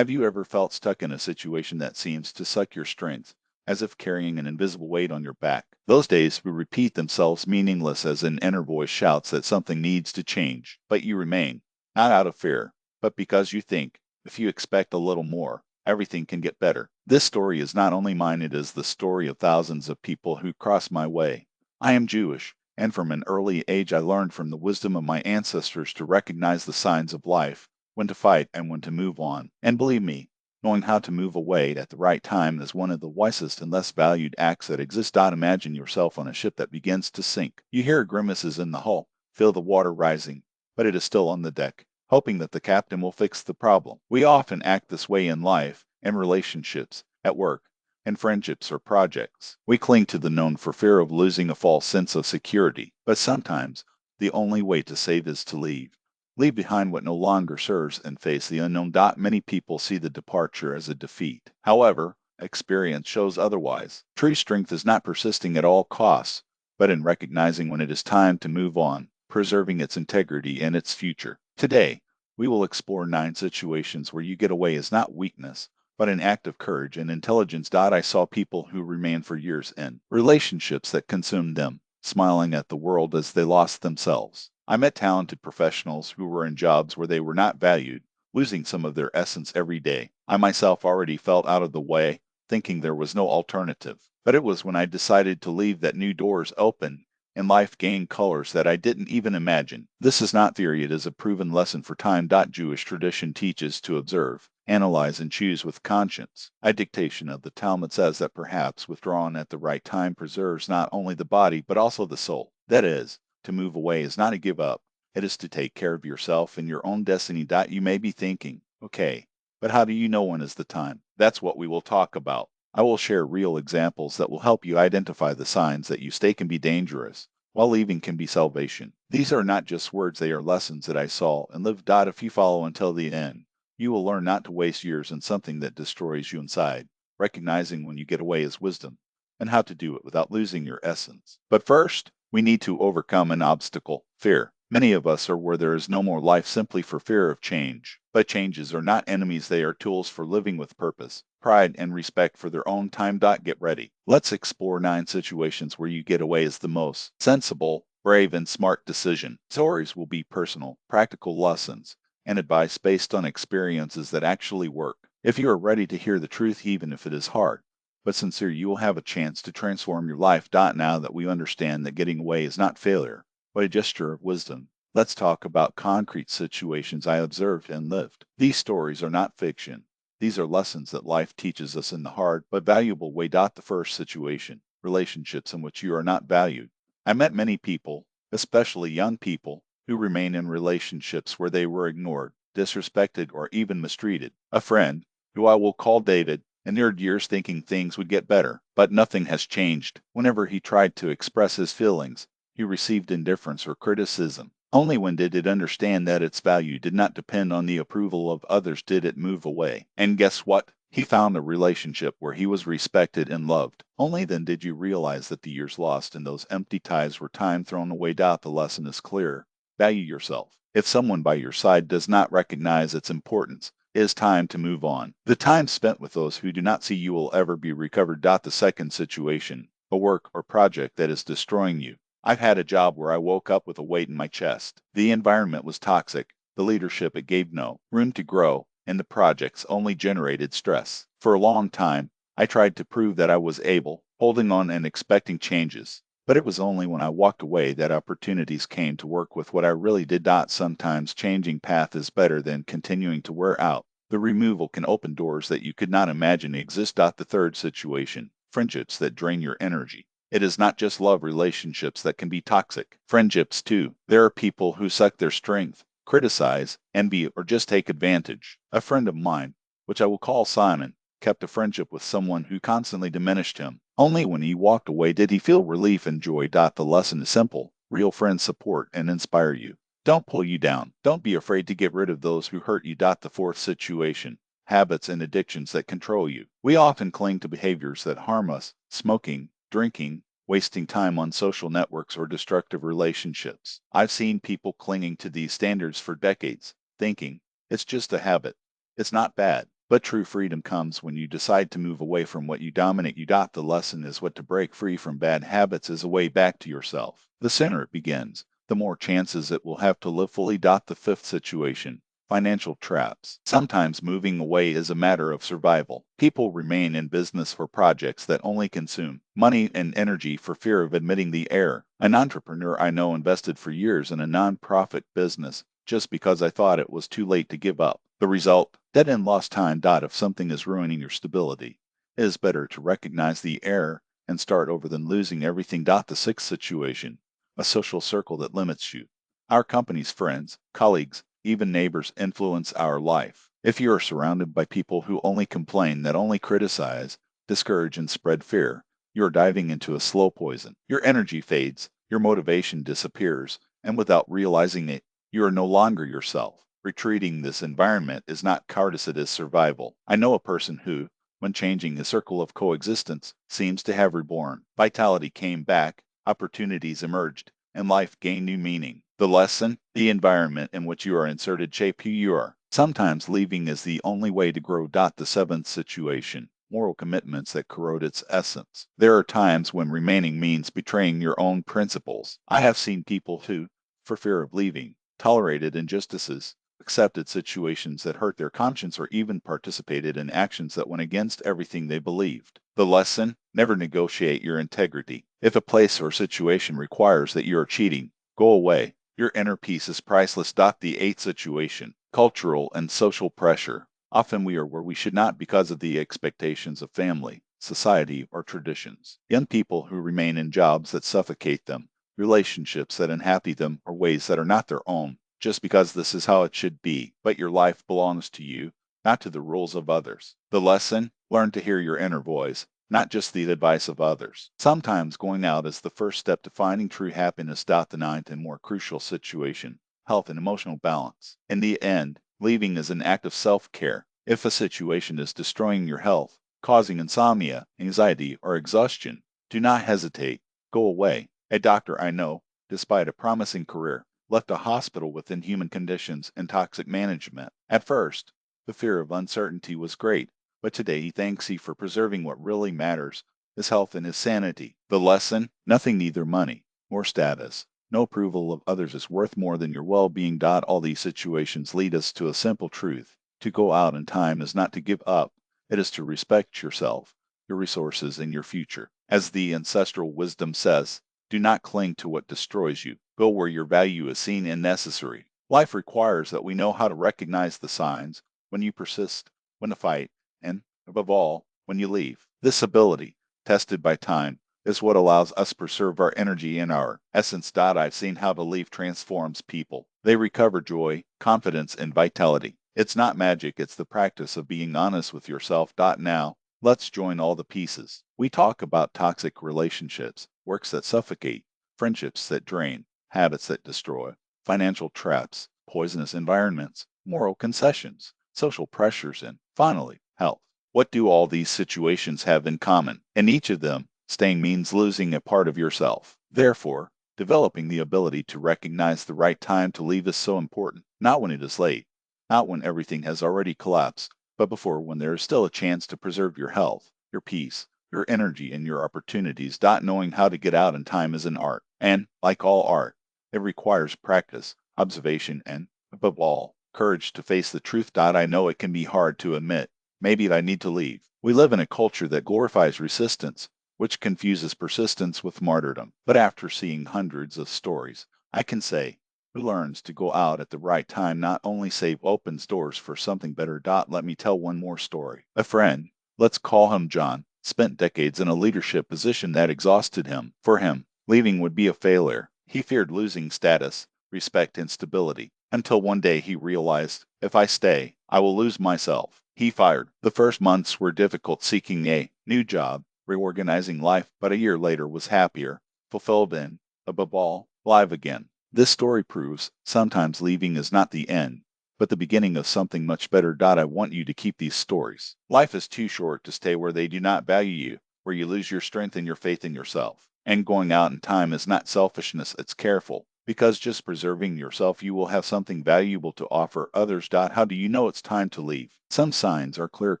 Have you ever felt stuck in a situation that seems to suck your strength, as if carrying an invisible weight on your back? Those days will repeat themselves meaningless as an inner voice shouts that something needs to change, but you remain, not out of fear, but because you think, if you expect a little more, everything can get better. This story is not only mine, it is the story of thousands of people who crossed my way. I am Jewish, and from an early age I learned from the wisdom of my ancestors to recognize the signs of life, when to fight and when to move on. And believe me, knowing how to move away at the right time is one of the wisest and less valued acts that exist. Imagine yourself on a ship that begins to sink. You hear grimaces in the hull, feel the water rising, but it is still on the deck, hoping that the captain will fix the problem. We often act this way in life, in relationships, at work, in friendships or projects. We cling to the known for fear of losing a false sense of security, but sometimes the only way to save is to leave. Leave behind what no longer serves and face the unknown. Many people see the departure as a defeat. However, experience shows otherwise. True strength is not persisting at all costs, but in recognizing when it is time to move on, preserving its integrity and its future. Today, we will explore 9 situations where you get away is not weakness, but an act of courage and intelligence. I saw people who remained for years in relationships that consumed them, smiling at the world as they lost themselves. I met talented professionals who were in jobs where they were not valued, losing some of their essence every day. I myself already felt out of the way, thinking there was no alternative. But it was when I decided to leave that new doors opened and life gained colors that I didn't even imagine. This is not theory, it is a proven lesson for time. Jewish tradition teaches to observe, analyze, and choose with conscience. A dictation of the Talmud says that perhaps withdrawn at the right time preserves not only the body but also the soul. That is, to move away is not to give up. It is to take care of yourself and your own destiny. You may be thinking, okay, but how do you know when is the time? That's what we will talk about. I will share real examples that will help you identify the signs that you stay can be dangerous, while leaving can be salvation. These are not just words, they are lessons that I saw and lived. If you follow until the end, you will learn not to waste years in something that destroys you inside. Recognizing when you get away is wisdom, and how to do it without losing your essence. But first, we need to overcome an obstacle, fear. Many of us are where there is no more life simply for fear of change. But changes are not enemies, they are tools for living with purpose, pride, and respect for their own time. Get ready. Let's explore 9 situations where you get away is the most sensible, brave, and smart decision. Stories will be personal, practical lessons, and advice based on experiences that actually work. If you are ready to hear the truth, even if it is hard, but sincere, you will have a chance to transform your life. Now that we understand that getting away is not failure, but a gesture of wisdom, let's talk about concrete situations I observed and lived. These stories are not fiction. These are lessons that life teaches us in the hard but valuable way. The first situation, relationships in which you are not valued. I met many people, especially young people, who remain in relationships where they were ignored, disrespected, or even mistreated. A friend, who I will call David, endured years thinking things would get better, but nothing has changed. Whenever he tried to express his feelings, he received indifference or criticism. Only when did it understand that its value did not depend on the approval of others did it move away. And guess what? He found a relationship where he was respected and loved. Only then did you realize that the years lost and those empty ties were time thrown away. The lesson is clear. Value yourself. If someone by your side does not recognize its importance, it is time to move on. The time spent with those who do not see you will ever be recovered. The second situation, a work or project that is destroying you. I've had a job where I woke up with a weight in my chest. The environment was toxic, the leadership it gave no room to grow, and the projects only generated stress. For a long time, I tried to prove that I was able, holding on and expecting changes. But it was only when I walked away that opportunities came to work with what I really did. Sometimes changing path is better than continuing to wear out. The removal can open doors that you could not imagine exist. The third situation, friendships that drain your energy. It is not just love relationships that can be toxic. Friendships, too. There are people who suck their strength, criticize, envy, or just take advantage. A friend of mine, which I will call Simon, kept a friendship with someone who constantly diminished him. Only when he walked away did he feel relief and joy. The lesson is simple. Real friends support and inspire you. Don't pull you down. Don't be afraid to get rid of those who hurt you. The fourth situation, habits and addictions that control you. We often cling to behaviors that harm us, smoking, drinking, wasting time on social networks, or destructive relationships. I've seen people clinging to these standards for decades, thinking, it's just a habit. It's not bad. But true freedom comes when you decide to move away from what you dominate. The lesson is what to break free from bad habits is a way back to yourself. The sooner it begins, the more chances it will have to live fully. The fifth situation. Financial traps. Sometimes moving away is a matter of survival. People remain in business for projects that only consume money and energy for fear of admitting the error. An entrepreneur I know invested for years in a nonprofit business just because I thought it was too late to give up. The result? Dead and lost time. If something is ruining your stability, it is better to recognize the error and start over than losing everything. The sixth situation. A social circle that limits you. Our company's friends, colleagues, even neighbors influence our life. If you are surrounded by people who only complain, that only criticize, discourage, and spread fear, you are diving into a slow poison. Your energy fades, your motivation disappears, and without realizing it, you are no longer yourself. Retreating this environment is not cowardice, it is survival. I know a person who, when changing his circle of coexistence, seems to have reborn. Vitality came back, opportunities emerged, and life gained new meaning. The lesson? The environment in which you are inserted shape who you are. Sometimes leaving is the only way to grow. The seventh situation. Moral commitments that corrode its essence. There are times when remaining means betraying your own principles. I have seen people who, for fear of leaving, tolerated injustices, accepted situations that hurt their conscience, or even participated in actions that went against everything they believed. The lesson? Never negotiate your integrity. If a place or situation requires that you are cheating, go away. Your inner peace is priceless. The eighth situation. Cultural and social pressure. Often we are where we should not because of the expectations of family, society, or traditions. Young people who remain in jobs that suffocate them, relationships that unhappy them, or ways that are not their own, just because this is how it should be. But your life belongs to you, not to the rules of others. The lesson? Learn to hear your inner voice, not just the advice of others. Sometimes going out is the first step to finding true happiness. The ninth and more crucial situation. Health and emotional balance. In the end, leaving is an act of self-care. If a situation is destroying your health, causing insomnia, anxiety, or exhaustion, do not hesitate. Go away. A doctor I know, despite a promising career, left a hospital with inhuman conditions and toxic management. At first, the fear of uncertainty was great, but today he thanks you for preserving what really matters, his health and his sanity. The lesson? Nothing, neither money nor status, no approval of others is worth more than your well-being. All these situations lead us to a simple truth. To go out in time is not to give up, it is to respect yourself, your resources, and your future. As the ancestral wisdom says, do not cling to what destroys you. Go where your value is seen and necessary. Life requires that we know how to recognize the signs, when you persist, when to fight, and, above all, when you leave. This ability, tested by time, is what allows us to preserve our energy and our essence. I've seen how to leave transforms people. They recover joy, confidence, and vitality. It's not magic, it's the practice of being honest with yourself. Now, let's join all the pieces. We talk about toxic relationships, works that suffocate, friendships that drain, habits that destroy, financial traps, poisonous environments, moral concessions, social pressures, and, finally, health. What do all these situations have in common? In each of them, staying means losing a part of yourself. Therefore, developing the ability to recognize the right time to leave is so important. Not when it is late, not when everything has already collapsed, but before, when there is still a chance to preserve your health, your peace, your energy, and your opportunities. Knowing how to get out in time is an art. And, like all art, it requires practice, observation, and, above all, courage to face the truth. I know it can be hard to admit. Maybe I need to leave. We live in a culture that glorifies resistance, which confuses persistence with martyrdom. But after seeing hundreds of stories, I can say, who learns to go out at the right time not only opens doors for something better. Let me tell one more story. A friend, let's call him John, spent decades in a leadership position that exhausted him. For him, leaving would be a failure. He feared losing status, respect, and stability, until one day he realized, if I stay, I will lose myself. He fired. The first months were difficult, seeking a new job, reorganizing life, but a year later was happier, fulfilled, and, above all, alive again. This story proves sometimes leaving is not the end, but the beginning of something much better. I want you to keep these stories. Life is too short to stay where they do not value you, where you lose your strength and your faith in yourself. And going out in time is not selfishness, it's careful, Because just preserving yourself, you will have something valuable to offer others. How do you know it's time to leave? Some signs are clear: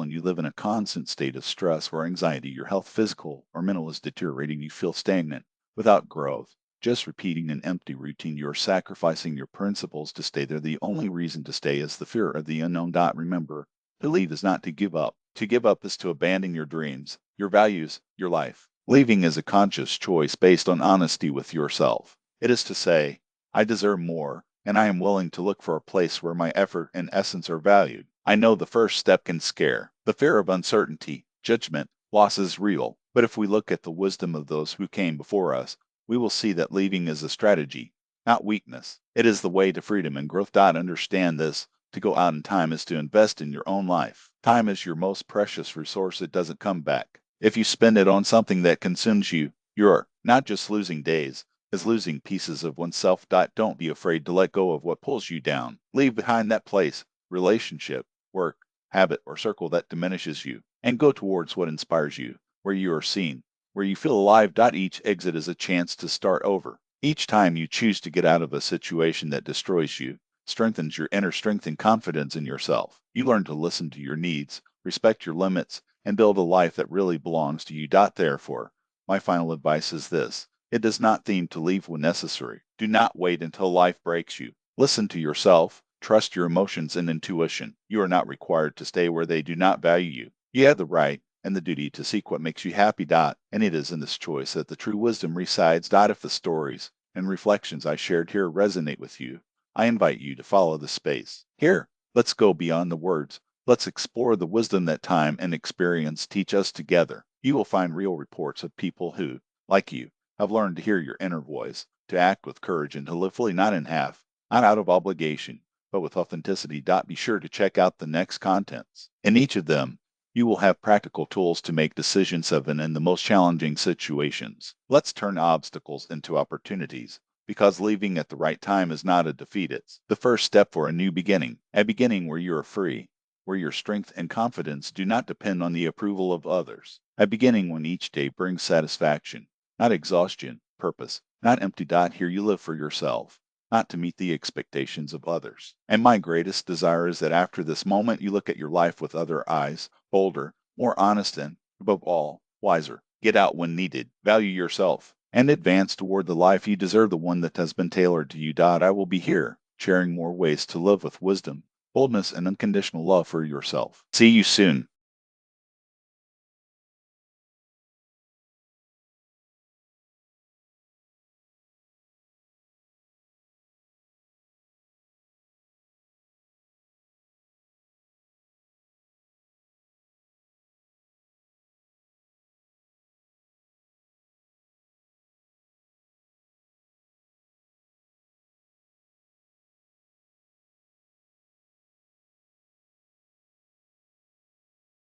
you live in a constant state of stress or anxiety, your health, physical or mental, is deteriorating, you feel stagnant, without growth, just repeating an empty routine, you're sacrificing your principles to stay there. The only reason to stay is the fear of the unknown. Remember, to leave is not to give up. To give up is to abandon your dreams, your values, your life. Leaving is a conscious choice based on honesty with yourself. It is to say, I deserve more, and I am willing to look for a place where my effort and essence are valued. I know the first step can scare. The fear of uncertainty, judgment, loss is real. But if we look at the wisdom of those who came before us, we will see that leaving is a strategy, not weakness. It is the way to freedom and growth. Understand this. To go out in time is to invest in your own life. Time is your most precious resource. It doesn't come back. If you spend it on something that consumes you, you're not just losing days, is losing pieces of oneself. Don't be afraid to let go of what pulls you down. Leave behind that place, relationship, work, habit, or circle that diminishes you, and go towards what inspires you, where you are seen, where you feel alive. Each exit is a chance to start over. Each time you choose to get out of a situation that destroys you, strengthens your inner strength and confidence in yourself. You learn to listen to your needs, respect your limits, and build a life that really belongs to you. Therefore, my final advice is this: it does not seem to leave when necessary. Do not wait until life breaks you. Listen to yourself, trust your emotions and intuition. You are not required to stay where they do not value you. You have the right and the duty to seek what makes you happy. And it is in this choice that the true wisdom resides. If the stories and reflections I shared here resonate with you, I invite you to follow the space. Here, let's go beyond the words. Let's explore the wisdom that time and experience teach us together. You will find real reports of people who, like you, have learned to hear your inner voice, to act with courage, and to live fully, not in half, not out of obligation, but with authenticity. Be sure to check out the next contents. In each of them, you will have practical tools to make decisions even in the most challenging situations. Let's turn obstacles into opportunities, because leaving at the right time is not a defeat. It's the first step for a new beginning, a beginning where you are free, where your strength and confidence do not depend on the approval of others, a beginning when each day brings satisfaction, not exhaustion, purpose, not empty. Here you live for yourself, not to meet the expectations of others. And my greatest desire is that after this moment you look at your life with other eyes, bolder, more honest, and, above all, wiser. Get out when needed, value yourself, and advance toward the life you deserve, the one that has been tailored to you. I will be here, sharing more ways to live with wisdom, boldness, and unconditional love for yourself. See you soon.